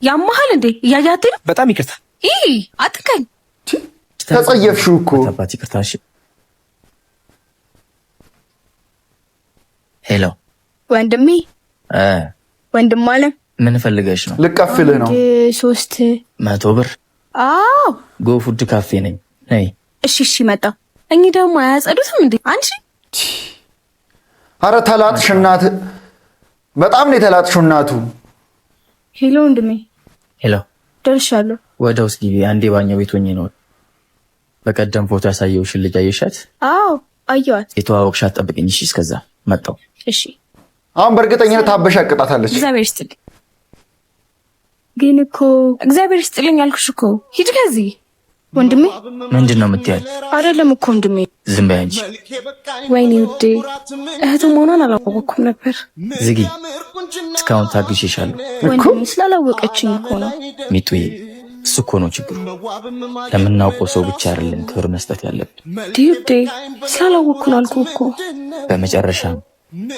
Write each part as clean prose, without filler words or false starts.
ያማሃል እንዴ? ያያት በጣም ይቅርታ። አጥከኝ ተጸየፍሽው እኮ አባት ይቅርታ። እሺ ሄሎ ወንድሜ። ወንድም አለ ምን ፈልገሽ ነው? ልቀፍልህ ነው 300 ብር። አዎ ጎፉድ ካፌ ነኝ። ነይ። እሺ መጣ። እኚህ ደግሞ አያጸዱትም እንዴ? አንቺ አረ ተላጥሽ እናት፣ በጣም ነው የተላጥሽው እናቱ። ሄሎ ወንድሜ። ሄሎ ደርሻለሁ። ወደ ውስጥ ግቢ። አንዴ ባኛው ቤት ሆኜ ነው። በቀደም ፎቶ ያሳየውሽን ልጅ አየሻት? አዎ አየኋት። የተዋወቅሻት ጠብቅኝ። እሺ እስከዛ መጣው። እሺ አሁን በእርግጠኝነት ታበሻቅጣታለች። እግዚአብሔር ይስጥልኝ። ግን እኮ እግዚአብሔር ይስጥልኝ አልኩሽ እኮ። ሂድ ከዚህ ወንድሜ። ምንድን ነው የምትያል? አይደለም እኮ ወንድሜ። ዝም በይ አንቺ። ወይኔ ውዴ፣ እህቱ መሆኗን አላወቅኩም ነበር። ዝጊ። እስካሁን ታግሼሻለሁ። ወንድሜ ስላላወቀችኝ እኮ ነው። ሚጡዬ፣ እሱ እኮ ነው ችግሩ። ለምናውቀው ሰው ብቻ አይደለም ክብር መስጠት ያለብን። ውዴ ስላላወቅኩን አልኩህ እኮ። በመጨረሻ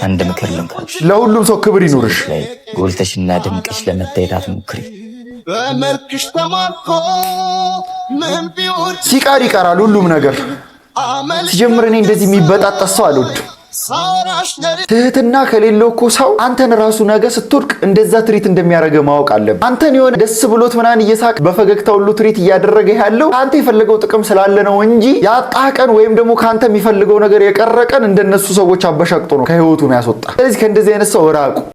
አንድ ምክር ልምከርሽ። ለሁሉም ሰው ክብር ይኑርሽ። ጎልተሽና ደምቀሽ ለመታየት አትሞክሪ። በመልክሽ ተማርኮ ምን ቢወድ ሲቀር ይቀራል ሁሉም ነገር። ሲጀምር እኔ እንደዚህ የሚበጣጠስ ሰው አልወድም። ትህትና ከሌለው እኮ ሰው አንተን ራሱ ነገ ስትወድቅ እንደዛ ትሪት እንደሚያደርገ ማወቅ አለብህ። አንተን የሆነ ደስ ብሎት ምናምን እየሳቅ በፈገግታ ሁሉ ትሪት እያደረገ ያለው አንተ የፈለገው ጥቅም ስላለ ነው እንጂ ያጣ ቀን ወይም ደግሞ ከአንተ የሚፈልገው ነገር የቀረ ቀን እንደነሱ ሰዎች አበሻቅጦ ነው ከህይወቱ ነው ያስወጣ። ስለዚህ ከእንደዚህ አይነት ሰው ራቁ።